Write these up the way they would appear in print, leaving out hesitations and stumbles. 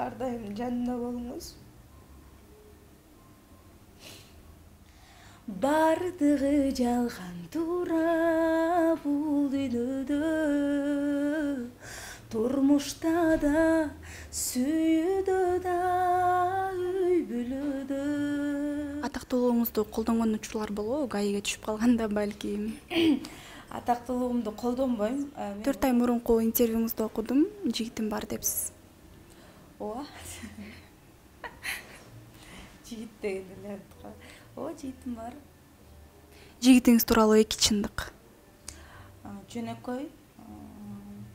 ар дайым жанымда болуңуз. Бардыгы жалган тура бул дүйнөдө, турмушта да, сүйүүдө да, үй бүлөдө. Атактуулугуңузду колдонгон учурлар болобу? ГАИге түшүп калганда балким. Атактуулугумду колдонбойм. 4 ай мурунку интервьюңузду окудум. Жигитим бар депсиз. Ооба. Жигит деген эле. Ооба, жигитим бар. Жигитиңиз тууралуу 2 чындык. Жөнөкөй,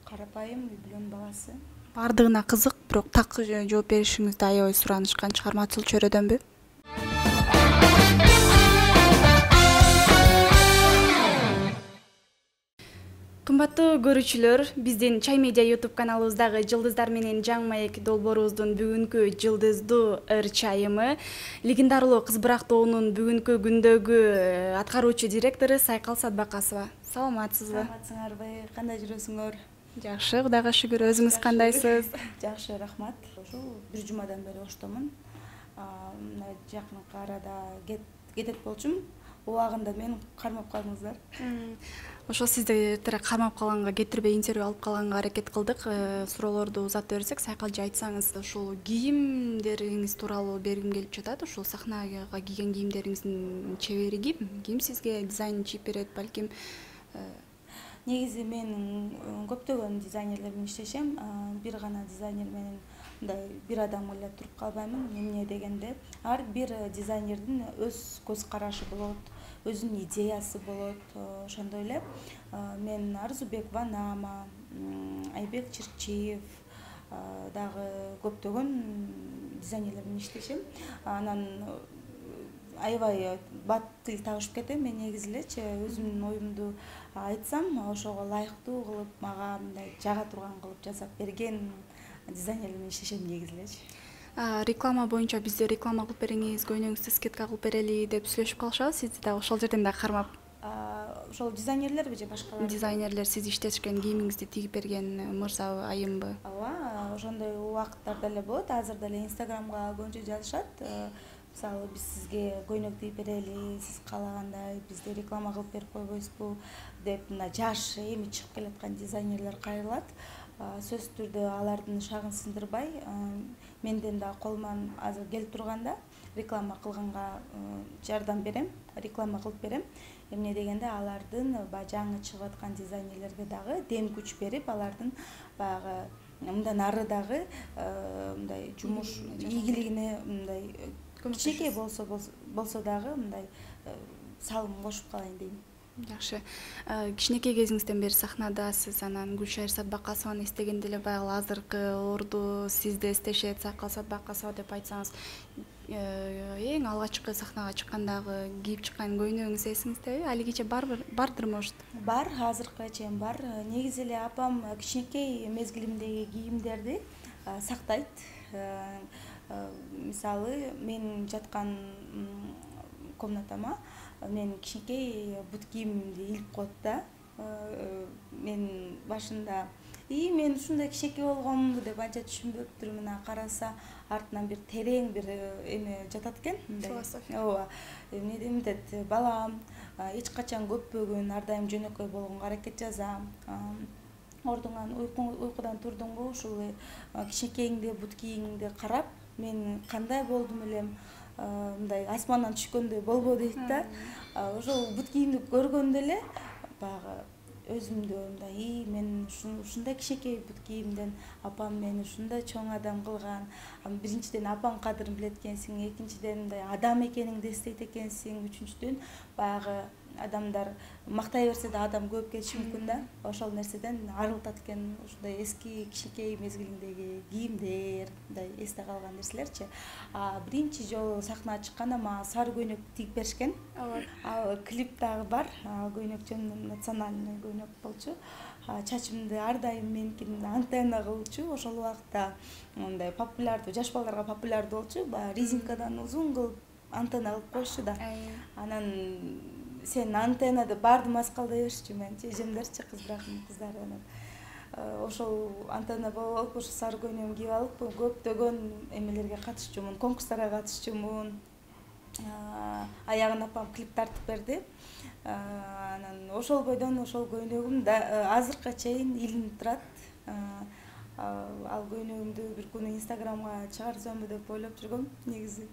карапайым, үй бүлөнүн баласы. Бардыгына кызык, бирок так жооп беришиңизди аябай суранышкан чыгармачыл чөйрөдөнбү? Кымбаттуу көрүүчүлөр, биздин Чай Медиа YouTube каналыбыздагы Жылдыздар менен Жаң Маек долбоорубуздун бүгүнкү жылдыздуу ыр чайымы легендарлуу Кыз Бырак тоонун бүгүнкү күндөгү аткаруучу директору Сайкал Садбакасова. Саламатсызбы? Саламатсыңарбы? Кандай жүрөсүңөр? Жакшы, Кудайга шүгүр. Өзүңүз кандайсыз? Жакшы, рахмат. Ушул бир жумадан бери оштомун. Жакынкы арада кетет болчумун. Убагында мени кармап калдыңыздар. Ошол сизди кармап калганга, кетирбей интервью алып калганга аракет кылдык. Суроолорду узатып берсек, Сайкал айтсаңыз, ушул кийимдериңиз тууралуу бергим келип жатат. Ушул сахнага кийген кийимдериңиздин чебери ким? Ким сизге дизайн чийип берет, балким? Негизи мен көптөгөн дизайнерлер менен иштешем. Бир гана дизайнер менен мындай бир адам эле туруп калбаймын. Эмне дегенде, ар бир дизайнердин өз көз карашы болот, өзүнүн идеясы болот. Ошондой эле мен Арзубекова Нама, Айбек Чирчиев дагы көптөгөн дизайнерлер менен иштешем. Анан аябай бат тил табышып кетем. Мен негизи элечи өзүмдүн оюмду айтсам, ошого ылайыктуу кылып, мага мындай жага турган кылып жасап берген дизайнерлер менен иштешем негизи элечи. Реклама боюнча бизде реклама кылып бериңиз, көйнөгүңүздү скетка кылып берели деп сүйлөшүп калышабы, сизди дагы ошол жерден да кармап? Ошол дизайнерлерби же башкалар? Дизайнерлер сиз иштетишкен кийимиңизди тигип берген мырза, айымбы? Ооба, ошондой убакыттар деле болот. Азыр деле Инстаграмга көбүнчө жазышат. Мисалы, биз сизге көйнөк тигип берели, сиз каалагандай бизде реклама кылып берип койбойсузбу деп мына жаш, эми чыгып келаткан дизайнерлер кайрылат. Сөзсүз түрдө алардын шагын сындырбай, менден да колуман азыр келип турганда реклама кылганга жардам берем, реклама кылып берем. Эмне дегенде, алардын баягы жаңы чыгып аткан дизайнерлерге дагы дем күч берип, алардын баягы мындан ары дагы мындай жумуш ийгилигине мындай кичинекей болсо дагы мындай салым кошуп калайын дейм. Жакшы. Кичинекей кезиңизден бери сахнадасыз, анан Гүлшайыр Садбакасованы эстегенде эле баягы азыркы орду сизди эстешет, Сайкал Садбакасова деп айтсаңыз, эң алгачкы сахнага чыккандагы кийип чыккан көйнөгүңүз эсиңиздеби? Алигиче бардыр может? Бар, азыркыга чейин бар. Негизи эле апам кичинекей мезгилимдеги кийимдерди сактайт. Мисалы, мен жаткан комнатама мен кичинекей бут кийимимди илип коет да. Мен башында мен ушундай кичинекей болгонмунбу деп анча түшүнбөптүр. Мына караса артынан бир терең бир эме жатат экен. Философия. Ооба. Эмне демет, балам эч качан көппөгүн, ар дайым жөнөкөй болгонго аракет жасам. Ордуңан уйкудан турдуңбу, ушул кичинекейиңди, бут кийимиңди карап, мен кандай болдум элем, мындай асмандан түшкөндөй болбо дейт да. Ошол бут кийимди көргөндө эле баягы өзүмдү мындай мен ушундай кичинекей бут кийимден апам мени ушундай чоң адам кылган. Биринчиден апаң кадырын билет экенсиң, экинчиден мындай адам экениңди эстейт экенсиң, үчүнчүдөн баягы адамдар мактай берсе да адам көп кетиши мүмкүн да. Ошол нерседен арылтат экен ушундай эски кичинекей мезгилиңдеги кийимдер, мындай эсте калган нерселерчи. Биринчи жолу сахнага чыкканда мага сары көйнөк тигип беришкен. Ал клип дагы бар. Көйнөк жөн национальный көйнөк болчу. Чачымды ар дайым меникин антенна кылчу. Ошол убакта мындай популярдуу, жаш балдарга популярдуу болчу. Баягы резинкадан узун кылып антенна кылып коюшчу да. Анан сен антеннада барды маскалдай беришчү, мен эжемдерчи, Кыз Бырактын кыздары. ошол антана болуп ошо сары көйнөгүмдү кийип алып көптөгөн эмелерге катышчумун, конкурстарга катышчумун. Аягына апам клип тартып берди. Анан ошол бойдон ошол көйнөгүм азыркыга чейин илинип турат. Ал көйнөгүмдү бир күнү инстаграмга чыгарсамбы деп ойлоп жүргөм негизи.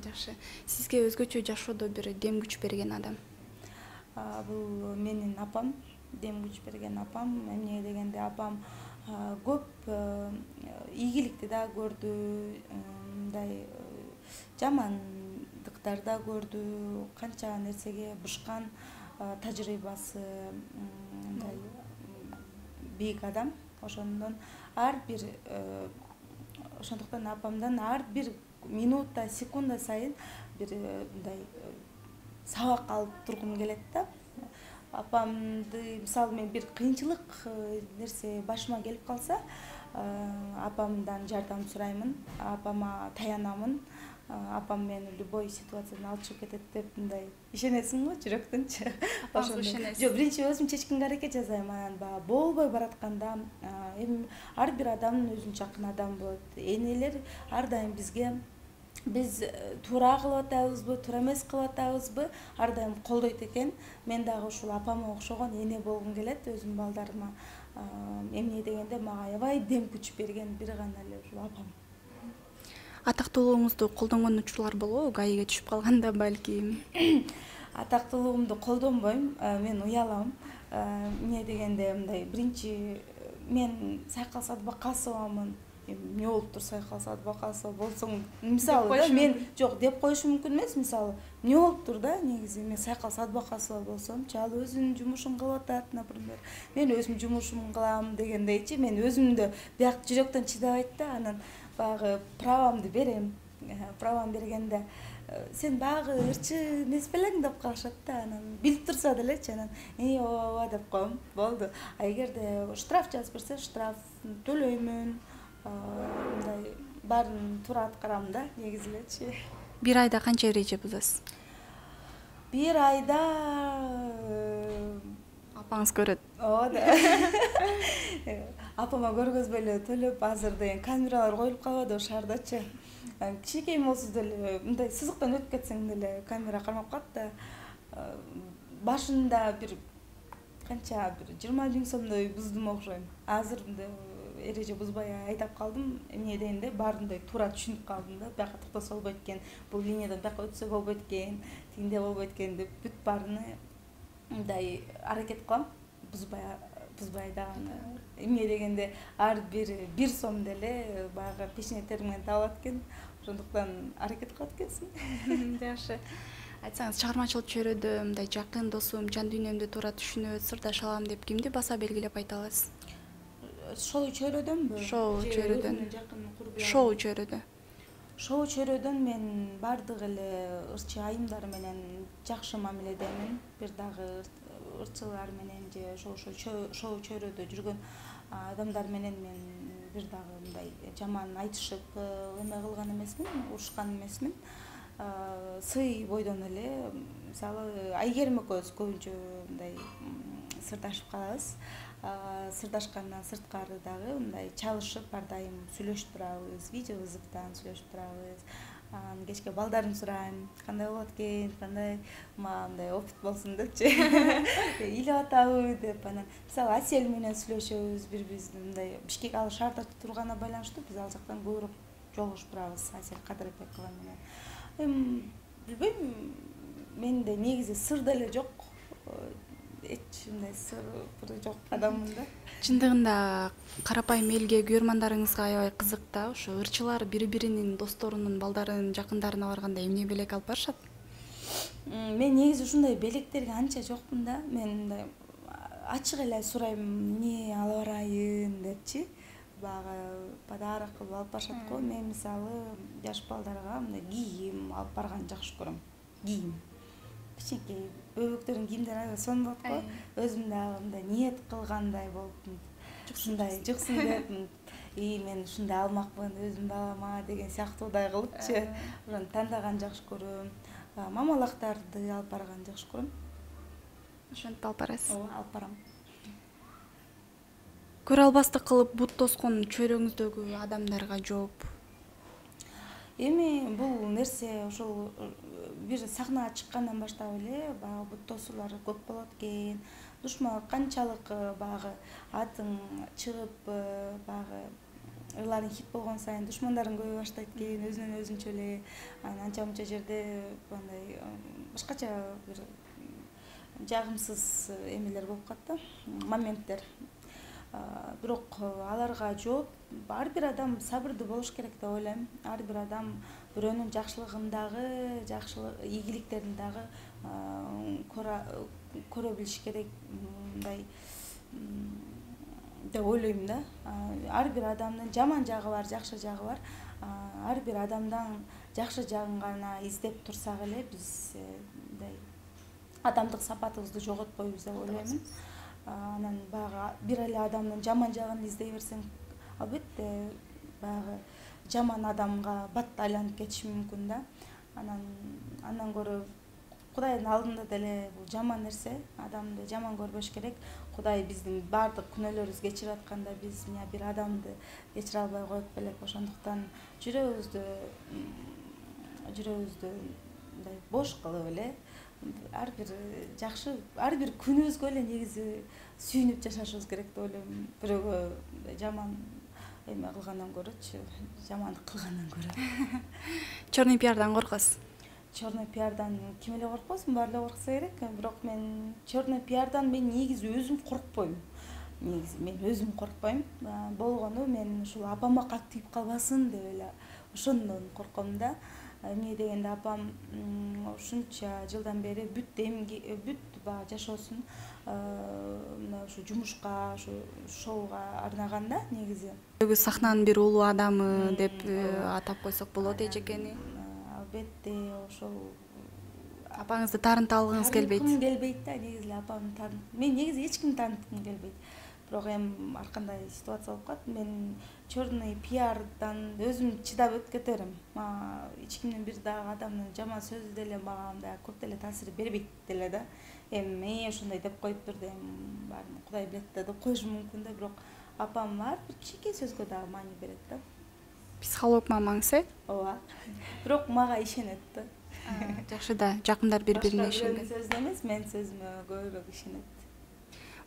Жакшы. Сизге өзгөчө жашоодо бир дем күч берген адам? Бул менин апам, дем күч берген апам. Эмне дегенде апам көп ийгиликти да көрдү, мындай жамандыктар да көрдү, канча нерсеге бышкан тажрыйбасы, мындай бийик адам. Ошондуктан апамдан ар бир минута, секунда сайын бир мындай сабак алып тургум келет да. Апамды мисалы мен бир кыйынчылык нерсе башыма келип калса, апамдан жардам сураймын, апама таянамын. Апам мени любой ситуациядан алып чыгып кетет деп мындай ишенесиң го жүрөктөнчү. Ошондой. Жок, биринчи өзүм чечкенге аракет жасайм, анан баягы болбой баратканда эми ар бир адамдын өзүнчө жакын адамы болот. Энелер ар дайым бизге биз туура кылып атабызбы, туура эмес кылып атабызбы, ар дайым колдойт экен. Мен дагы ушул апама окшогон эне болгум келет өзүмдүн балдарыма. Эмне дегенде мага аябай дем күч берген бир гана эле ушул апам. Атактуулугуңузду колдонгон учурлар болобу? Гаиге түшүп калганда балким. Атактуулугумду колдонбойм, мен уялам. Эмне дегенде мындай биринчи мен Сайкал Садыбакасовамын. Эмне болуп тур Сайкал Садыбакасова болсоң, мисалы да мен жок деп коюшум мүмкүн эмес, мисалы. Эмне болуп тур да, негизи мен Сайкал Садыбакасова болсомчу, ал өзүнүн жумушун кылып атат, например. Мен өзүмдүн жумушумду кылам дегендейчи, мен өзүмдү бияк жүрөктөн чыдабайт да, анан баягы правамды берем. Правам бергенде сен баягы ырчы эмес белең деп калышат да, анан билип турса делечи, анан ооба деп коем, болду. А эгерде штраф жазып берсе, штраф төлөймүн. Мындай баарын туура аткарам да, негизи элечи. Бир айда канча эреже бузасыз? Бир айда Апаңыз көрөт. Ооба да. Апама көргөзбөй эле төлөп, азыр деген камералар коюлуп калбады шаардачы. Кичинекей болсо деле мындай сызыктан өтүп кетсең деле камера кармап калат да. Башында бир канча бир 20 000 сомдой буздум окшойм. Азыр эреже бузбай айдап калдым. Эмне дегенде баарындай туура түшүнүп калдым да. Бияка токтосо болбойт экен, бул линиядан бияка өтсө болбойт экен, тигинде болбойт экен деп бүт баарыны мындай аракет кылам. Бузбай айдаганы. Эмне дегенде ар бир сом деле баягы печене термен табылат экен. Ошондуктан аракет кылат экенсиң. Жакшы. Айтсаңыз, чыгармачылык чөйрөдө мындай жакын досум, жан дүйнөмдү туура түшүнөт, сырдаш алам деп кимди баса белгилеп айта аласыз? Шоу чөйрөдөнбү? Шоу чөйрөдөн. Шоу чөйрөдө. Шоу чөйрөдөн мен бардык эле ырчы айымдар менен жакшы мамиледемин. Бир дагы ырчылар менен же шоу чөйрөдө жүргөн адамдар менен мен бир дагы мындай жаман айтышып эме кылган эмесмин, урушкан эмесмин. Сый бойдон эле, мисалы Айгерим экөөбүз көбүнчө мындай сырдашып калабыз. Сырдашкандан сырткары дагы мындай чалышып ар дайым сүйлөшүп турабыз, видеовызыктан сүйлөшүп турабыз. Кечке балдарын сурайм, кандай болот экен, кандай мындай опыт болсун депчи. Илип атабы деп, анан мисалы Асель менен сүйлөшөбүз, бири-бирибизди мындай Бишкек ал шаарда турганына байланыштуу биз ал жактан көбүрөөк жолугушуп турабыз Асель Кадырбекова менен. Билбейм, менде негизи сыр деле жок. Эч мындай сыр жок адаммын да. Чындыгында карапайым элге, көрөрмандарыңызга аябай кызык да, ошо ырчылар бири-биринин досторунун, балдарынын жакындарына барганда эмне белек алып барышат? Мен негизи ушундай белектерге анча жокмун да. Мен мындай ачык эле сурайм, эмне ала барайын депчи. Баягы подарок кылып алып барышат го. Мен мисалы жаш балдарга мындай кийим алып барганды жакшы көрөм. Кийим. Кичинекей бөбөктөрдүн кийимдери аябай сонун болот го. Өзүм дагы мындай ниет кылгандай болуп, ушундай жуксун деп, мен ушундай алмакмын өзүмдүн балама деген сыяктуудай кылыпчы. Ошону тандаганды жакшы көрөм. Мамалактарды алып барганды жакшы көрөм. Ошентип алып барасыз? Ооба, алып барам. көрө албастык кылып бут тоскон чөйрөңүздөгү адамдарга жооп? Эми бул нерсе ошол бир сахнага чыккандан баштап эле баягы бут тосуулар көп болот экен. Душман канчалык баягы атың чыгып баягы ырларың хит болгон сайын душмандарың көбөйө баштайт экен, өзүнөн өзүнчө эле. Анча мынча жерде андай башкача бир жагымсыз эмелер болуп калат да, моменттер. Бирок аларга жооп ар бир адам сабырдуу болуш керек деп ойлойм. Ар бир адам бирөөнүн жакшылыгын дагы, ийгиликтерин дагы көрө билиш керек, мындай деп ойлойм да. Ар бир адамдын жаман жагы бар, жакшы жагы бар. Ар бир адамдан жакшы жагын гана издеп турсак эле биз мындай адамдык сапатыбызды жоготпойбуз деп ойлойм. Анан баягы бир эле адамдын жаман жагын издей берсең, албетте баягы жаман адамга бат айланып кетиши мүмкүн да. Андан көрө Кудайдын алдында деле бул жаман нерсе, адамды жаман көрбөш керек. Кудай биздин баардык күнөөлөрүбүздү кечирип атканда биз мына бир адамды кечире албай коюп белек. Ошондуктан жүрөгүбүздү мындай бош кылып эле ар бир күнүбүзгө эле негизи сүйүнүп жашашыбыз керек деп ойлойм. Бирөөгө жаман эме кылгандан көрөчү, жамандык кылгандан көрө. Черный пиардан коркосуз? Черный пиардан ким эле коркпосун, баары эле корксо керек. Бирок мен черный пиардан негизи өзүм коркпойм. Мен өзүм коркпойм. Болгону мен ушул апама кат тийип калбасын деп эле ошондон корком да. Эмне дегенде апам ушунча жылдан бери бүт баягы жашоосун мына ушу жумушка, ушу шоуга арнаган да негизи. Сахнанын бир улуу адамы деп атап койсок болот эжекени. Албетте ошол апаңызды таарынта алгыңыз келбейт? Келбейт да, негизи апамды мен негизи эч кимди тааныткым келбейт. Бирок эми ар кандай ситуация болуп калат. Мен черный пиардан өзүм чыдап өтүп кете берем. Эч кимдин бир дагы адамдын жаман сөзү деле мага мындай көп деле таасир бербейт деле да. Эми ошондой деп коюптур да, эми баарын Кудай билет да деп коюшу мүмкүн да. Бирок апам ар бир кичинекей сөзгө дагы маани берет да. Психолог мамаңыз? Ооба. Бирок мага ишенет да. Жакшы да, жакындар бири-бирине ишенген. Сөзүнө эмес, мен сөзүмө көбүрөөк ишенет.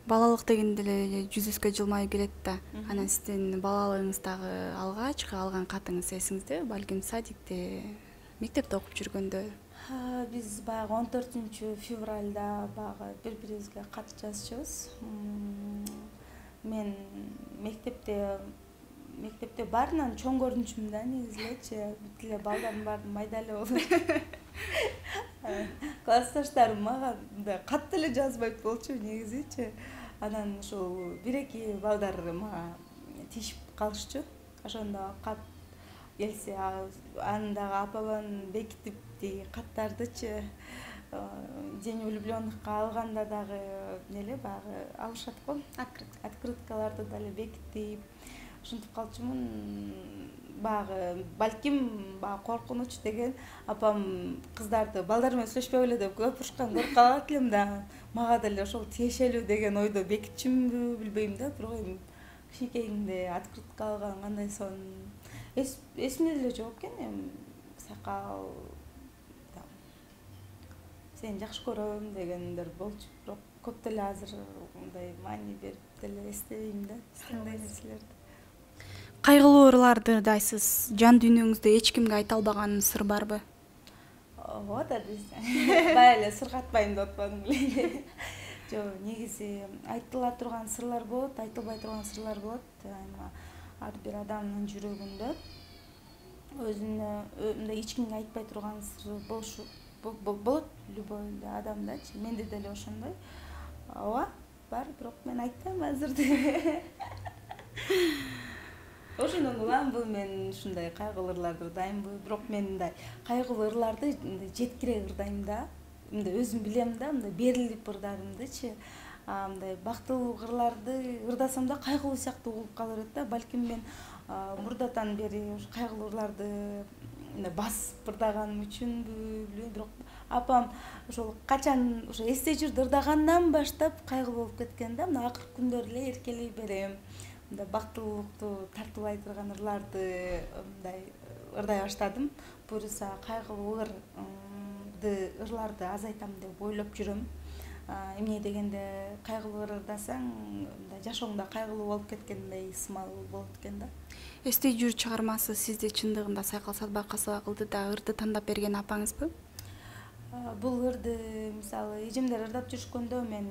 Балалык дегенде эле жүзүбүзгө жылмайып келет да. Анан сиздин балалыгыңыздагы алгачкы алган катыңыз эсиңиздеби? Балким садикте, мектепте окуп жүргөндө? Биз баягы 14 февралда баягы бири-бирибизге кат жазчубуз. Мен мектепте баарынан чоң көрүнчүмүн да негизи элечи. Бүт эле балдардын баары майда эле болуп. Классташтарым мага мындай кат деле жазбайт болчу негизичи. Анан ушул бир-эки балдар мага тиешип калышчу. Ошондо кат келсе, аны дагы апаман бекитип тиги каттардычы День влюбленныхка алганда дагы эле баягы алышат го. Открыткаларды деле бекитип ушинтип калчумун. Баягы балким коркунуч деген апам кыздарды балдар менен сүйлөшпөй эле деп көп урушкан, көрүп калат элем да. Мага деле ошол тиешелүү деген ойдо бекитчүмбү билбейм да. Бирок эми кичинекейимде открытка алган кандай сон эсимде деле жок экен. Эми сакал сени жакшы көрөм дегендер болчу. Бирок көп деле азыр мындай маани берип деле эстебейм да андай нерселерди. Кайгылуу ырларды дайсыз. Жан дүйнөңүздө эч кимге айта албаган сыр барбы? Ооба да, биз бая эле сыргатпайм деп атпадым беле. Жок, негизи айтыла турган сырлар болот, айтылбай турган сырлар болот. Ар бир адамдын жүрөгүндө өзүнө мындай эч кимге айтпай турган сыр болот любой адамдачы. Менде деле ошондой. Ооба, бар, бирок мен айтпайм азыр. Ошондон уламбы мен ушундай кайгылуу ырларды ырдаймбы? Бирок мен мындай кайгылуу ырларды жеткире ырдайм да. Мындай өзүм билем да, мындай берилип ырдарымдычы. Мындай бактылуу ырларды ырдасам да кайгылуу сыяктуу болуп кала берет да. Балким мен мурдатан бери кайгылуу ырларды басып ырдаганым үчүнбү, билбейм. Бирок апам ошол качан ошо эстей жүрдү ырдагандан баштап кайгылуу болуп кеткен да. Мына акыркы күндөрү эле эркелей берем. Мындай бактылуулукту тартуулай турган ырларды мындай ырдай баштадым. Буюрса кайгылуу ырларды азайтам деп ойлоп жүрөм. Эмне дегенде кайгылуу ыр ырдасаң, мындай жашооңда кайгылуу болуп кеткендей ысмал болот экен да. Эстей жүр чыгармасы сизди чындыгында сайкал садбакасы кылды да ырды тандап берген апаңызбы? Бул ырды мисалы эжемдер ырдап жүрүшкөндө мен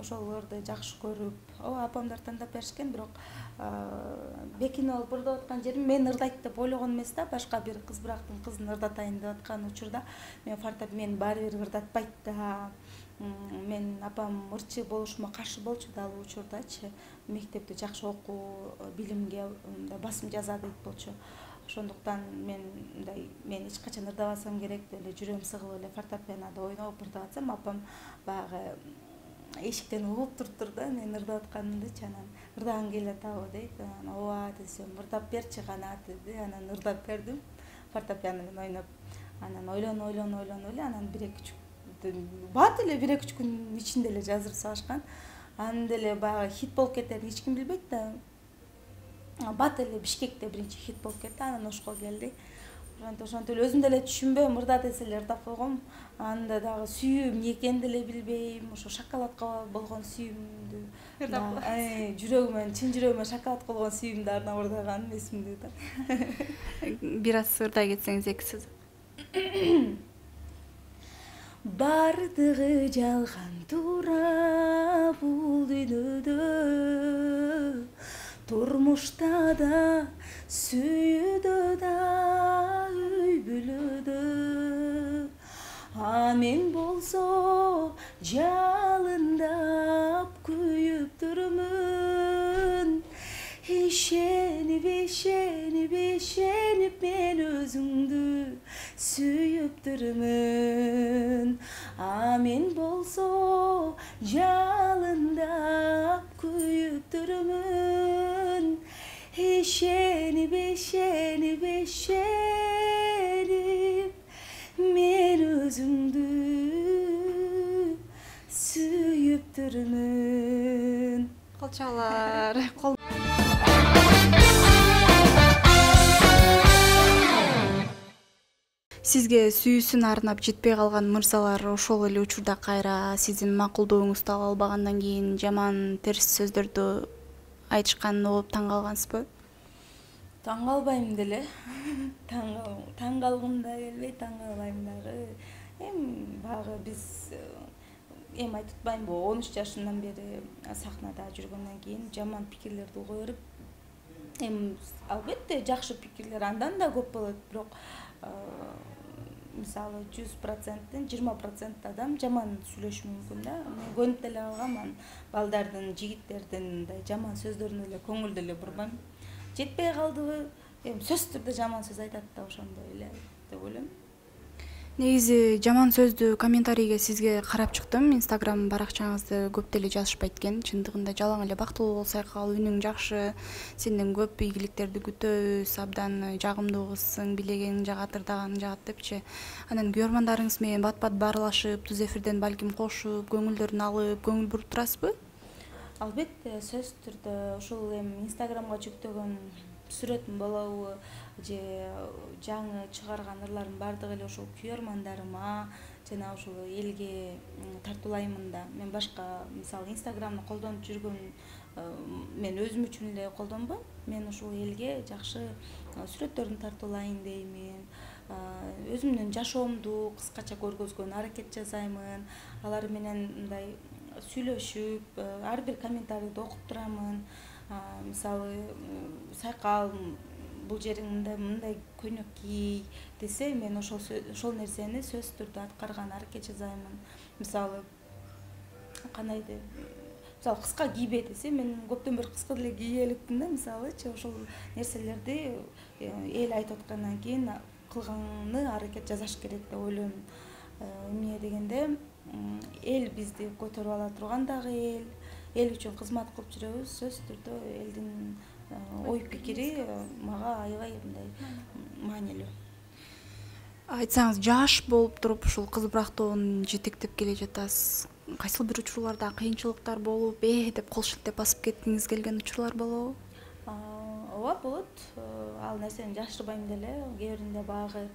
ошол ырды жакшы көрүп, апамдар тандап беришкен, бирок бекинип алып ырдап аткан жерим мен ырдайт деп ойлогон эмес да, башка бир кызбырактын кызын ырдатайын деп аткан учурда мен мени баары бир ырдатпайт да. Мен апам ырчы болушума каршы болчу да, ал учурдачы. Мектепти жакшы окуу, билимге басым жаза дейт болчу. Ошондуктан мен эч качан ырдабасам керек деп эле жүрөм сыгылып эле фортепианода ойноп ырдап атсам, апам баягы эшиктен угуп туруптур да мен ырдап атканымдычы, анан ырдагың келип атабы дейт. Анан ооба десем, ырдап берчи кана деди. Анан ырдап бердим фортепиано менен ойноп. Анан ойлонуп эле анан бат эле 1-2 күн ичинде эле жаздырып салышкан. Анан деле баягы хит болуп кетерин эч ким билбейт да. Бат эле Бишкекте биринчи хит болуп кетти, анан ошко келди. Ошентип эле өзүм деле түшүнбөйм, ырда десе эле ырдап койгом. Анда дагы сүйүү эмне экенин деле билбейм. Ошо шоколадка болгон сүйүүмдү ырдап, жүрөгүмөн, чын жүрөгүмөн шоколадка болгон сүйүүмдү арнап ырдаганым эсимде да. Бир аз ырдай кетсеңиз 2 сөз. Бардыгы жалган тура бул дүйнөдө, турмушта да, сүйүүдө да, үй бүлөдө. А мен болсо жалындап күйүп турмун. Ишенип мен өзүңдү сүйүп турмун. А мен болсо жалындап күйүп турмун. Ишенип мен өзүңдү сүйүп турмун. Колчалар. Сизге сүйүүсүн арнап жетпей калган мырзалар ошол эле учурда кайра сиздин макулдооңузду ала албагандан кийин жаман терс сөздөрдү айтышкан болуп таң калгансызбы? Таң калбайм деле. Таң калгым да келбейт, таң калбайм дагы. Баягы биз айтып атпаймынбы, 13 жашымдан бери сахнада жүргөндөн кийин жаман пикирлерди уга берип, албетте жакшы пикирлер андан да көп болот, бирок мисалы 100%-тен 20% адам жаман сүйлөшүшү мүмкүн да. Мен көнүп деле калгам, балдардын, жигиттердин мындай жаман сөздөрүнө эле көңүл деле бурбайм. Жетпей калдыбы, сөзсүз түрдө жаман сөз айтат да, ошондой эле деп ойлойм. Негизи жаман сөздү комментарийге сизге карап чыктым. Instagram баракчаңызды көп деле жазышпайт экен. Чындыгында жалаң эле бактылуу болсой кал, үнүң жакшы, сенден көп ийгиликтерди күтөбүз, абдан жагымдуу кызсың, билегениң жагат, ырдаганың жагат депчи. Анан көрөрмандарыңыз менен бат-бат баарлашып, Туз эфирден балким кошуп, көңүлдөрүн алып, көңүл буруп турасызбы? Албетте, сөзсүз түрдө ушул Instagramга жүктөгөн сүрөтүм болобу же жаңы чыгарган ырлардын баардыгы эле ошол күйөрмандарыма жана ошол элге тартуулаймын да. Мен башка мисалы Instagramды колдонуп жүргөн мен өзүм үчүн эле колдонбойм. Мен ушул элге жакшы сүрөттөрүн тартуулайын деймин. Өзүмдүн жашоомду кыскача көргөзгөнгө аракет жасаймын. Алар менен мындай сүйлөшүп, ар бир комментарийди окуп турамын. Мисалы сайкал бул жериң мындай көйнөк кий десе, мен ошол нерсени сөзсүз түрдө аткарганга аракет жасаймын. Мисалы кандайдыр, мисалы кыска кийбе десе, мен көптөн бери кыска деле кие элекмин да, мисалычы ошол нерселерди эл айтып аткандан кийин кылганга аракет жасаш керек деп ойлойм. Эмне дегенде, эл бизди көтөрүп ала турган дагы эл үчүн кызмат кылып жүрөбүз. Сөзсүз түрдө элдин ой пикири мага аябай мындай маанилүү. Айтсаңыз, жаш болуп туруп ушул кыз бырактоонун жетектеп келе жатасыз. Кайсыл бир учурларда кыйынчылыктар болуп, деп кол шилтеп басып кеткиңиз келген учурлар болобу? Ооба болот. Ал нерсени жашырбайм деле. Кээ биринде баягы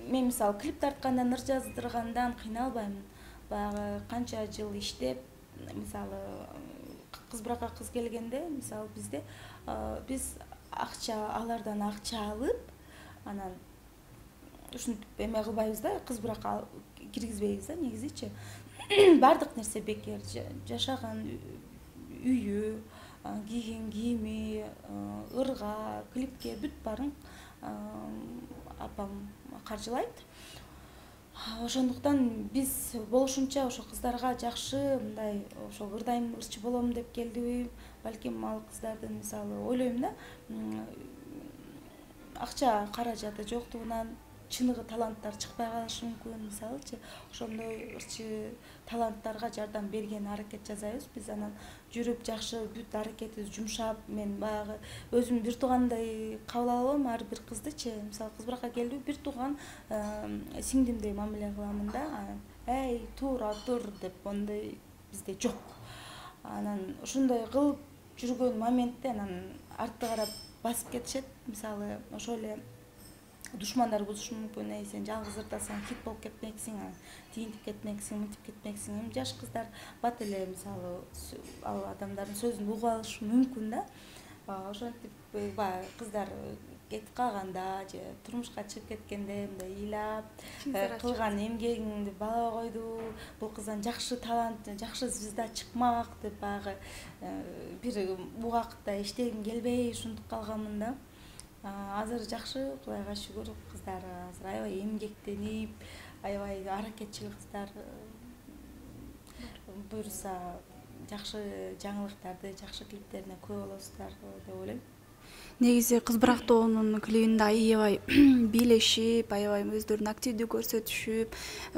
мен мисалы клип тарткандан, ыр жаздыргандан кыйналбаймын. Баягы канча жыл иштеп, мисалы кыз быракка кыз келгенде, мисалы бизде биз акча, алардан акча алып, анан ушинтип эме кылбайбыз да, кыз быракка киргизбейбиз да негизичи. Бардык нерсе бекер. Жашаган үйү, кийген кийими, ырга, клипке бүт баарын апам каржылайт. Ошондуктан биз болушунча ошо кыздарга жакшы мындай ошо ырдайм, ырчы болом деп келдиби, балким ал кыздардын мисалы ойлойм да, акча каражаты жоктугунан чыныгы таланттар чыкпай калышы мүмкүн, мисалычы. Ошондой ырчы таланттарга жардам берген аракет жасайбыз биз. Анан жүрүп жакшы бүт аракетибиз жумшап, мен баягы өзүм бир туугандай кабыл алам ар бир кыздычы. Мисалы кыз быракка келди, бир тууган сиңдимдей мамиле кыламын да. Эй, туура тур деп, ондай бизде жок. Анан ошондой кылып жүргөн моментте анан артты карап басып кетишет. Мисалы ошол эле душмандар бузушу мүмкүн. Сен жалгыз ырдасаң хит болуп кетмексиң, тигинтип кетмексиң, мынтип кетмексиң. Эми жаш кыздар бат эле мисалы ал адамдардын сөзүн угуп алышы мүмкүн да. Ошентип баягы кыздар кетип калганда же турмушка чыгып кеткенде мындай ыйлап, кылган эмгегиңди баалабай койду, бул кыздан жакшы талант, жакшы звезда чыкмак деп баягы бир убакытта иштегим келбей ушинтип калганмын да. Азыр жакшы, Кудайга шүгүр, кыздар азыр аябай эмгектенип, аябай аракетчил кыздар. Буюрса жакшы жаңылыктарды, жакшы клиптерине күбө болосуздар деп ойлойм. Негизи кыз бырактоонун клибинде аябай бийлешип, аябай өздөрүн активдүү көрсөтүшүп,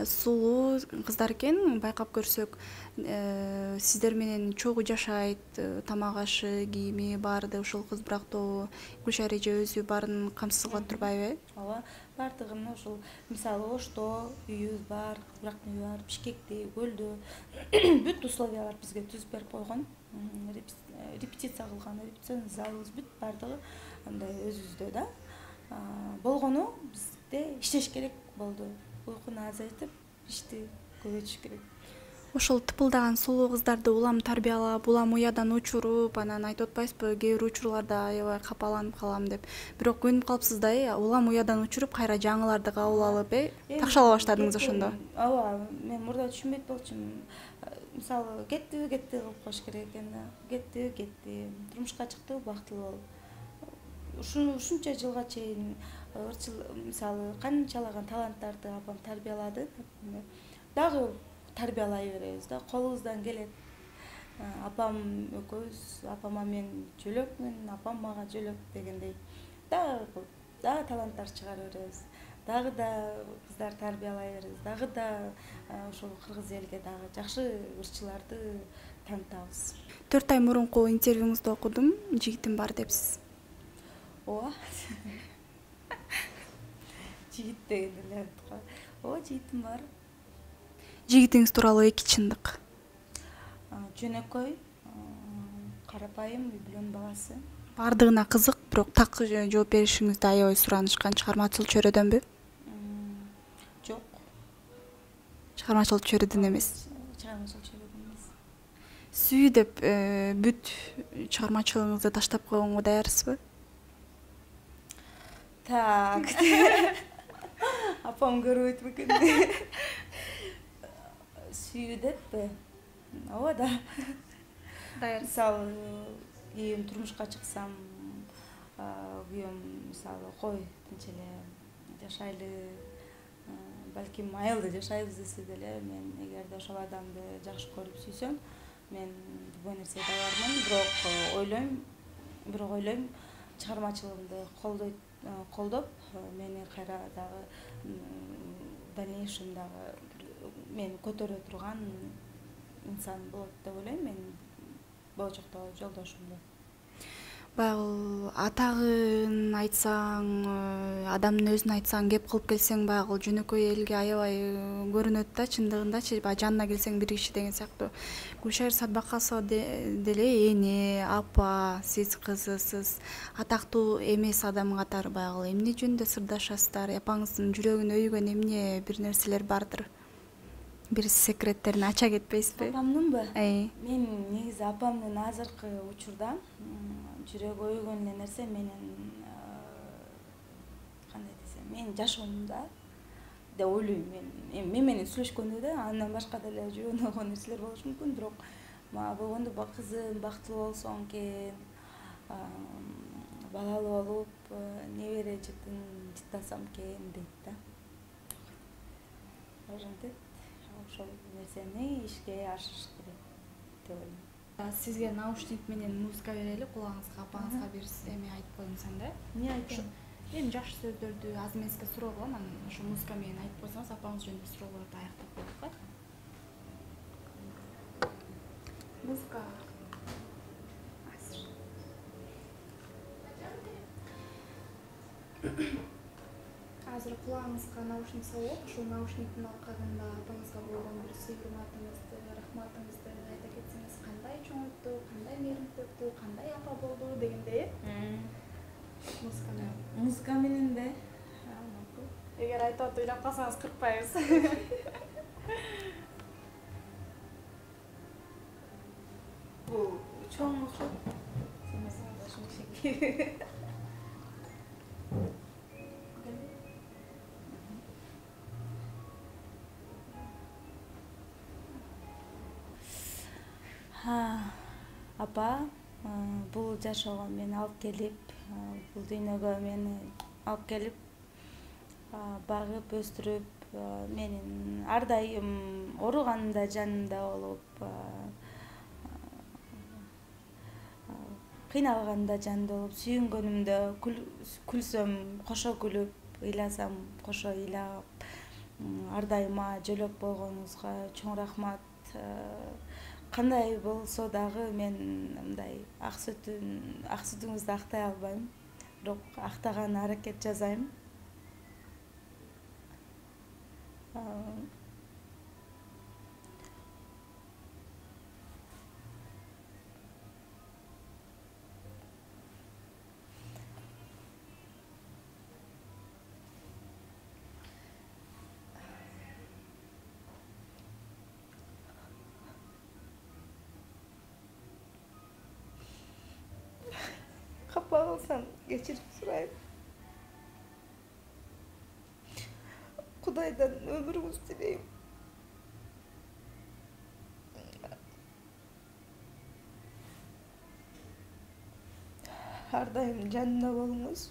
сулуу кыздар экен, байкап көрсөк. Сиздер менен чогуу жашайт, тамак ашы, кийими баары ушул кыз бырактоо, Гүлшара эже өзү баарын камсыз кылып турбайбы? Ооба, баардыгын ушул мисалы Ошто үйүбүз бар, кыз бырактын үйү бар, Бишкекте, Көлдө бүт условиялар бизге түзүп берип койгон. Репетиция кылган, репетицион залыбыз бүт баардыгы андай өзүбүздө да. Болгону бизде иштеш керек болду. Уйкуну азайтып, ишти көбөйтүш керек. Ошол тыпылдаган сулуу кыздарды улам тарбиялап, улам уядан учуруп, анан айтып атпайсызбы, кээ бир учурларда аябай капаланып калам деп. Бирок көнүп калыпсыз да, улам уядан учуруп, кайра жаңыларды кабыл алып, такшала баштадыңыз ошондо. Ооба, мен мурда түшүнбөйт болчумун. Мисалы кетти кылып коюш керек экен да. Кетти. Турмушка чыкты, бактылуу болуп. Ушунча жылга чейин мисалы канчалаган таланттарды апам тарбиялады. Дагы тарбиялай беребиз да, колубуздан келет. Апам экөөбүз, апама мен жөлөкмүн, апам мага жөлөк дегендей. Дагы таланттар чыгара беребиз. Дагы да кыздар тарбиялай беребиз. Дагы да ошол кыргыз элге дагы жакшы ырчыларды танытабыз. 4 ай мурунку интервьюңузду окудум, жигитим бар депсиз. Ооба. Жигит деген эле. Ооба, жигитим бар. Жигитиңиз тууралуу 2 чындык. Жөнөкөй, карапайым, үй бүлөнүн баласы. Бардыгына кызык, бирок так жооп беришиңизди аябай суранышкан. Чыгармачыл чөйрөдөнбү? Жок. Чыгармачыл чөйрөдөн эмес. Чыгармачыл чөйрөдөн эмес. Сүй деп бүт чыгармачылыгыңызды таштап койгонго даярсызбы? Так. Апам көрбөйт бекен. Сүйүү деппи? Ооба да. Даяр. Мисалы, кийин турмушка чыксам, күйөөм мисалы кой тынч эле жашайлы, балким айылда жашайбыз десе деле, мен эгерде ошол адамды жакшы көрүп сүйсөм, мен любой нерсеге даярмын, бирок ойлойм, чыгармачылыгымды колдоп, мени кайра дагы дальнейшем дагы мени көтөрө турган инсан болот деп ойлойм, мен болочокто жолдошумду. Баягы атагын айтсаң, адамдын өзүн айтсаң, кеп кылып келсең, баягы жөнөкөй элге аябай көрүнөт да, чындыгындачы, баягы жанына келсең бир киши деген сыяктуу. Гүлшайыр Садбакасова деле эне, апа, сиз кызысыз, атактуу эмес адам катары баягы эмне жөнүндө сырдашасыздар? Апаңыздын жүрөгүн өйгөн эмне бир нерселер бардыр? Бир секреттерин ача кетпейсизби? Апамдынбы? Мен негизи апамдын азыркы учурда жүрөгү өйгөн эле нерсе менин кандай десем, менин жашоомдо деп ойлойм. Мен менен сүйлөшкөндө да андан башка деле жүрөгүнө ойгон нерселер болушу мүмкүн, бирок мага болгондо кызым бактылуу болсоң экен, балалуу болуп, небере жытын жытасам экен дейт да. Ошентип, ошол нерсени ишке ашырыш керек деп ойлойм. Сизге наушник менен музыка берели, кулагыңызга апаңызга бир эме айтып койсоң да. Эмне айтайын? Эми жакшы сөздөрдү аз эмеске суроо кылам, анан ошо музыка менен айтып койсоңуз апаңыз жөнүндө суроолорду аяктап коелук го. Музыка. Азыр кулагыңызга наушник салып, ушул наушниктин алкагында апаңызга болгон бир сый урматыңызды, рахматыңызды айта кетсеңиз, кандай чоңойтту, кандай мээримдүү, кандай апа болду дегендей. Музыка менен. Музыка мененби? Эгер айтып ыйлап калсаңыз кыркпайбыз. Бул чоң окшойт. Апа, бул жашоого мени алып келип, бул дүйнөгө мени алып келип, багып, өстүрүп, менин ар дайым ооруганымда жанымда болуп, кыйналганда жанымда болуп, сүйүнгөнүмдө күлсөм кошо күлүп, ыйласам кошо ыйлап, ар дайым мага жөлөк болгонуңузга чоң рахмат. Кандай болсо дагы мен мындай ак сүтүңүздү актай албайм, бирок актаган аракет жасайм. Капа кылсам кечирим сурайм. Кудайдан өмүрүңүздү тилейм. Ар дайым жанымда болуңуз.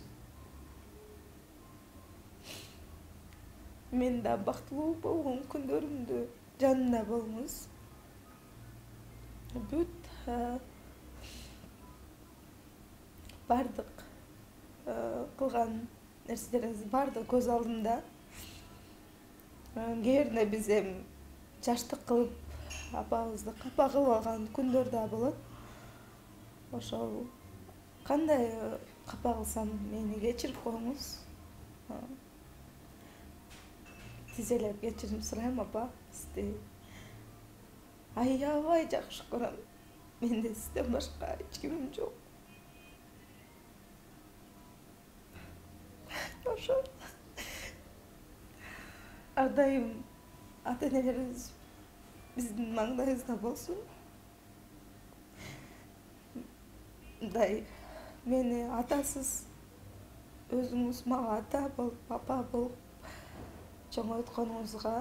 Мен да бактылуу болгон күндөрүмдү жанымда болуңуз. Бүт бардык кылган нерселериңиз бардыгы көз алдымда. Кээ биринде биз эми жаштык кылып апабызды капа кылып алган күндөр да болот. Ошол кандай капа кылсам мени кечирип коюңуз. Тизелеп кечирим сурайм, апа. Сизди аябай жакшы көрөм. Менде сизден башка эч кимим жок. Ошо ар дайым ата-энелериңиз биздин маңдайыбызда болсун. Мындай мени атасыз өзүңүз мага ата болуп, апа болуп чоңойтконуңузга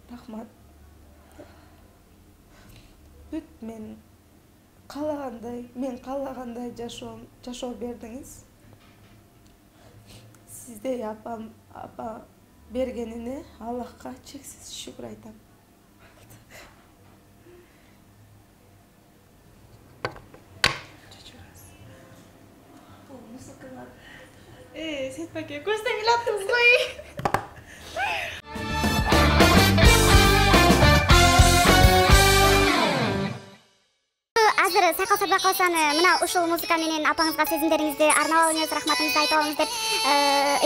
рахмат. Бүт мен каалагандай жашоо бердиңиз. Сиздей апа бергенине Аллахка чексиз шүгүр айтам. Сетпаке, көзтен келаттыңыз ғой. Азыр Сайкал Садбакова калса мына ушул музыка менен апаңызга сезимдериңизди арнап алыңыз, рахматыңызды айтып алыңыз деп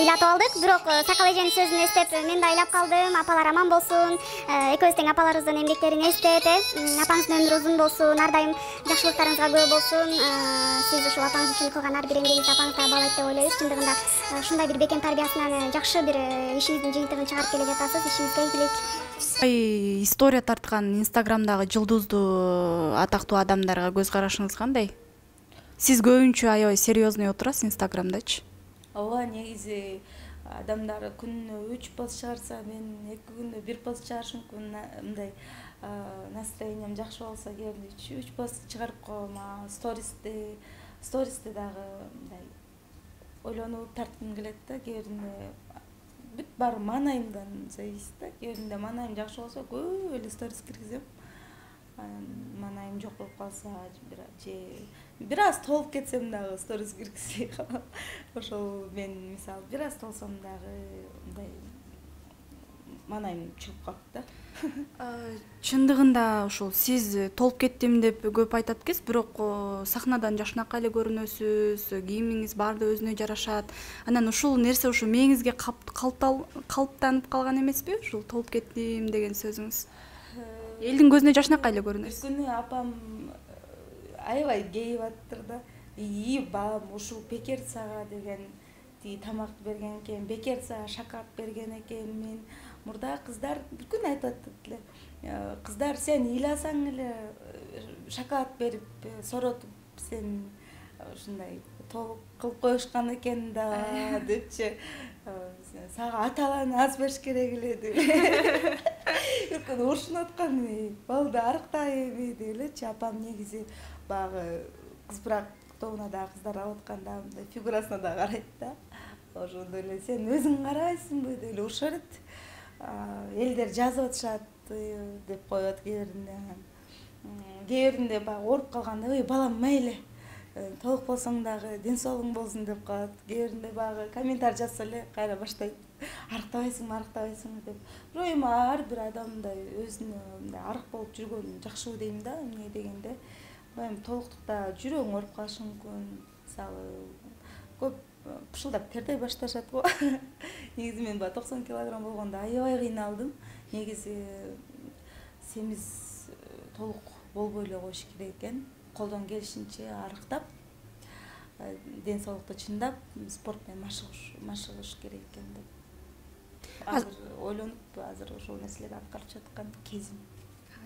ыйлатып алдык. Бирок Сакал эженин сөзүн эстеп мен да ыйлап калдым. Апалар аман болсун. Экөөбүз тең апаларыбыздын эмгектерин эстеп, апаңыздын өмүрү узун болсун, ар дайым жакшылыктарыңызга күбө болсун. Сиз ушул апаңыз үчүн кылган ар бир эмгегиңизди апаңызга баалайт деп ойлойбуз. Чындыгында ушундай бир бекем тарбиясынан жакшы бир ишиңиздин жыйынтыгын чыгарып келе жатасыз. Ишиңизге ийгилик. История тарткан Инстаграмдагы жылдыздуу атактуу адамдарга көз карашыңыз кандай? Сиз көбүнчө аябай серьезный отурасыз Инстаграмдачы? Ооба, негизи адамдар күнүнө 3 пост чыгарса, мен 2 күндө 1 пост чыгарышым мүмкүн. Мындай настроением жакшы болсо, кээде 3 пост чыгарып коем. Стористе дагы мындай ойлонуп тарткым келет да, кээде бүт бар манайымдан зависит да. Кээде манайым жакшы болсо, көп эле сторис киргизем. Манайым жок болуп калса, же бир аз толуп кетсем дагы сторис киргизбей калам. Ошол мен мисалы бир аз толсом дагы мындай манайым чыгып калат да. Чындыгында ушул сиз толуп кеттим деп көп айтат экенсиз, бирок сахнадан жакшынакай эле көрүнөсүз, кийимиңиз баардыгы өзүнө жарашат. Анан ушул нерсе ушу мээңизге калыптанып калган эмеспи? Ушул толуп кеттим деген сөзүңүз. Элдин көзүнө жакшынакай эле көрүнөсүз. Күнү апам аябай кейип аттыр да. Балам ушул бекер сага деген тамакты берген экен, бекер сага шоколад берген экен. Мен мурда кыздар бир күн айтып аттык эле. Кыздар сен ыйласаң эле шоколад берип соротуп сен ушундай толук кылып коюшкан экен да депчи. Сага аталан аз бериш керек эле деп. Бир күн урушуп аткан, балды арыктайбы деп элечи. Апам негизи баягы кыз брак тобуна да кыздар алып атканда мындай фигурасына да карайт да. Ошондой эле сен өзүң карайсыңбы деп эле урушар эт. Элдер жазып атышат деп коет кээбиринде. Кээбиринде баягы ооруп калганда, "Ой, балам мейли. Толук болсоң дагы ден соолугуң болсун" деп коет. Кээбиринде баягы комментарий жазса эле кайра баштайт. Арыктабайсыңбы деп. Бирок эми ар бир адам мындай өзүнө мындай арык болуп жүргөн жакшыбы дейм да. Эмне дегенде, эми толуктукта жүрөгүң ооруп калышы мүмкүн. Мисалы, көп пышылдап тердей башташат го. Негизи мен 90 килограмм болгондо аябай кыйналдым. Негизи семиз толук болбой эле коюш керек экен. Колдон келишинче арыктап, ден соолукту чындап, спорт менен машыгыш керек экен деп. Азыр ойлонуп, азыр ошол нерселерди аткарып жаткан кезим.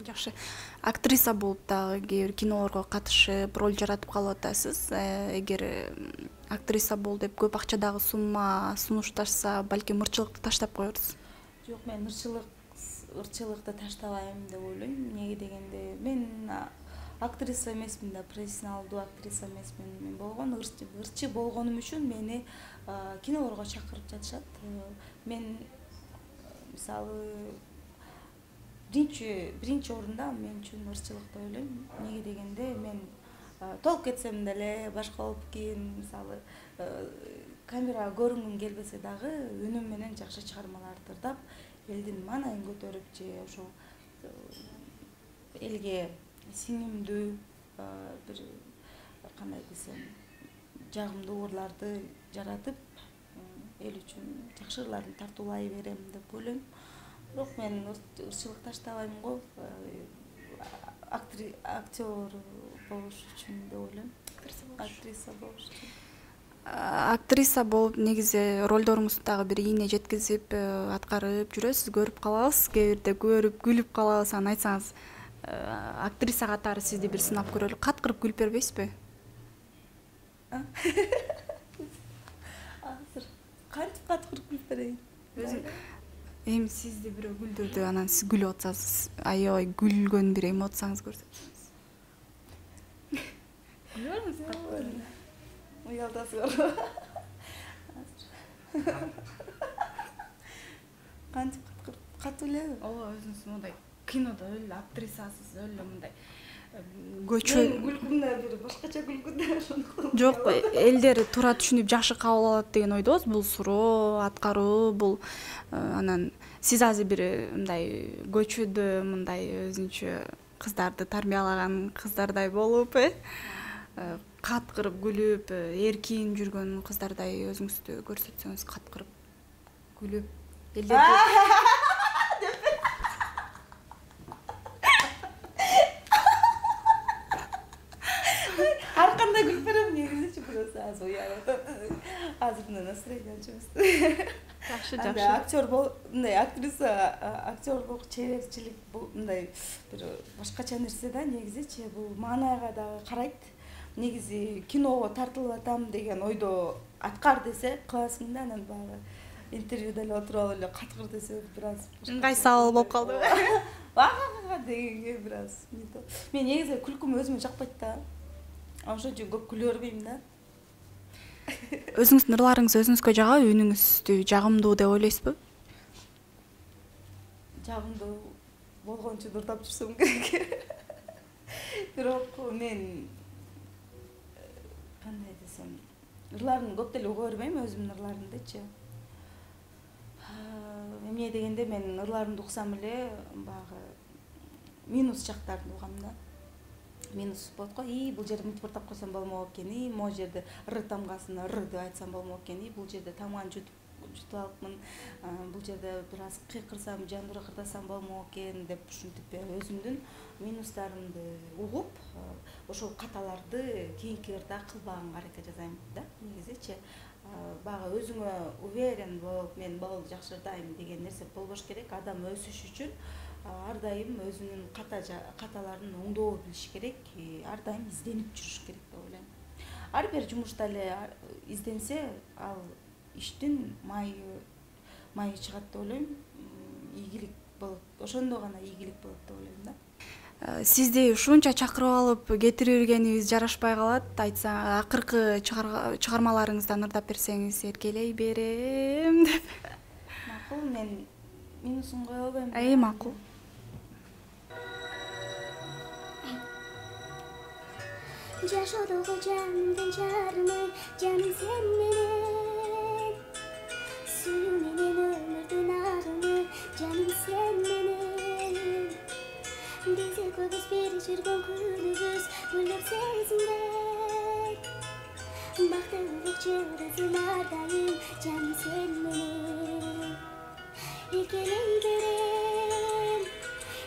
Жакшы. Актриса болуп дагы кээ бир кинолорго катышып, роль жаратып калып атасыз. Эгер актриса бол деп көп акча дагы сунушташса, балким ырчылыкты таштап коерсуз. Жок, мен ырчылыкты таштабайм деп ойлойм. Эмнеге дегенде, мен актриса эмесмин да, профессионалдуу актриса эмесмин. Мен болгон ырчы болгонум үчүн мени кинолорго чакырып жатышат. Мен мисалы биринчи орунда мен үчүн ырчылык деп ойлойм. Эмнеге дегенде, мен толуп кетсем деле башка болуп кийин, мисалы камерага көрүнгүм келбесе дагы үнүм менен жакшы чыгармаларды тырдап, элдин маанайын көтөрүп же ошол элге сиңимдүү бир кандай десем жагымдуу урларды жаратып, эл үчүн жакшы ырларды тартуулай берем деп ойлойм. Бирок мен ырчылык таштабайм го. Актер болуш үчүн деп ойлойм. Актриса болуш үчүн. Актриса болуп негизи ролдоруңузду дагы бир ийне жеткизип аткарып жүрөсүз, көрүп калабыз, кээ бирде көрүп күлүп калабыз. Анан айтсаңыз, актриса катары сизди бир сынап көрөлү. Каткырып күлүп бербейсизби? Азыр кантип каткырып күлүп берейин? Эми сизди бирөө күлдүрдү, анан сиз күлүп атсаңыз, аябай күлгөн бир эмоцияңызды көрсөтсөңүз. Күлөбүз? Уялдасызбы? Кантип катуу элеби? Ооба, өзүңүз мындай кинодо өлө актрисасыз, өлө мындай көчө. Мен күлкүмдө бир башкача күлгүндө. Жок, элдер туура түшүнүп жакшы кабыл алат деген ойдобуз. Бул суроо, аткаруу, бул анан сиз азыр бир мындай көчөдө мындай өзүнчө кыздарды тарбиялаган кыздардай болуп, каткырып күлүп, эркин жүргөн кыздардай өзүңүздү көрсөтсөңүз, каткырып күлүп элдерди. Ар кандай күлүп берем негизичи, просто азыр азыр мына настроение чыбыз. Жакшы, Анда жакшы. актер мындай актриса, актерлук чеберчилик бул мындай бир башкача нерсе да негизичи. Бул маанайга дагы карайт. Негизи киного тартылып атам деген ойдо аткар десе кыласың да, анан баягы интервьюда эле отуруп алып эле каткыр десе бир аз Ыңгай сабыл болуп калдыбы? дегенге бир аз. Мен негизи күлкүм өзүмө жакпайт да. Ошон үчүн көп күлө бербейм да. Өзүңүздүн ырларыңыз өзүңүзгө жагабы, үнүңүздү жагымдуу деп ойлойсузбу? Жагымдуу болгончу ырдап жүрсөм керек. Бирок мен кандай десем, ырларын көп деле уга бербейм, өзүмдүн ырларымдычы. Эмне дегенде мен ырларымды уксам эле баягы минус жактарын угам да. Минус болот го, бул жерде мынтип ырдап койсом болмок экен, могу жерде р тамгасына р деп айтсам болмок экен, бул жерде тамганы жутуп алыпмын, бул жерде бир аз кыйкырсам, жандуураак ырдасам болмок экен деп ушинтип өзүмдүн минустарымды угуп, ошол каталарды кийинки ырда кылбаганга аракет жасайм да, негизичи. Баягы өзүңө уверен болуп, мен болду жакшы ырдайм деген нерсе болбош керек. Адам өсүш үчүн ар дайым өзүнүн каталарын оңдоо билиш керек, ар дайым изденип жүрүш керек деп ойлойм. Ар бир жумушта эле изденсе, ал иштин майы чыгат деп ойлойм. Ийгилик болот. Ошондо гана ийгилик болот деп ойлойм да. Сизди ушунча чакырып алып кетиргенибиз жарашпай калат. Айтса, акыркы чыгармаларыңыздан ырдап берсеңиз, эркелей берем деп. Макул, мен минусун кое албайм. Макул. Жашоодогу жанымдын жарымы, жаным сен менен. Сүйүү менен өмүрдүн агымы, жаным сен менен. Биз экөөбүз бери жүргөн күнүбүз, гүлдөр сезимдер. Бактылык жүрөсүн ар дайым, жаным сен менен. Эркелей берем,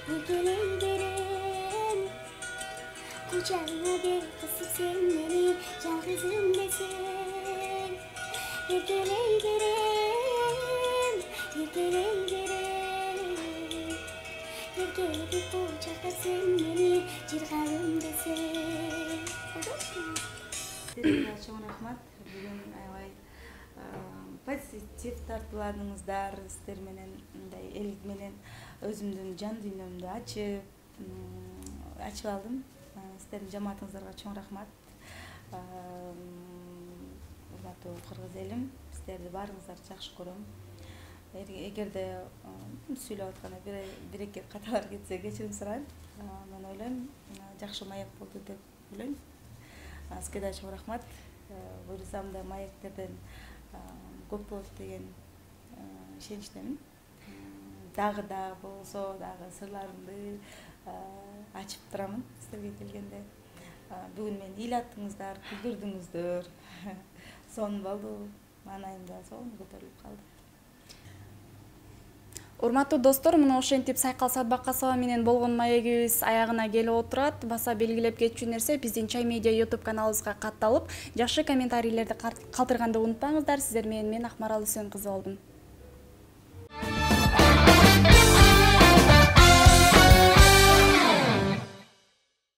эркелей берем. Kucağına bir kısıp sen beni yalnızım desen. Erkeley verem, erkeley verem. Erkeley kucakta sen beni cırgalım desen. Sizlerге чоң рахмат. Бүгүн аябай позитив тартууладыңыздар. Сиздер менен мындай эл менен өзүмдүн жан дүйнөмдү ачып алдым. Сиздердин жамаатыңыздарга чоң рахмат. Урматтуу кыргыз элим, сиздерди баарыңыздарды жакшы көрөм. Эгерде сүйлөп атканда бир эки каталар кетсе кечирим сурайм. Мен ойлойм, жакшы маек болду деп ойлойм. Сизге да чоң рахмат. Буйрсам да маектерден көп болот деген ишеничтемин. Дагы болсо дагы сырларымды ачып турамын сиздерге келгенде. Бүгүн мени ыйлаттыңыздар, күлдүрдүңүздөр. Сонун болду. Маанайымда сонун көтөрүлүп калды. Урматтуу достор, мына ошентип Сайкал Садбакасова менен болгон маегибиз аягына келип отурат. Баса белгилеп кетчү нерсе, биздин Чай Медиа YouTube каналыбызга катталып, жакшы комментарийлерди калтырганды унутпаңыздар. Сиздер менен мен Акмарал Үсен кызы болдум.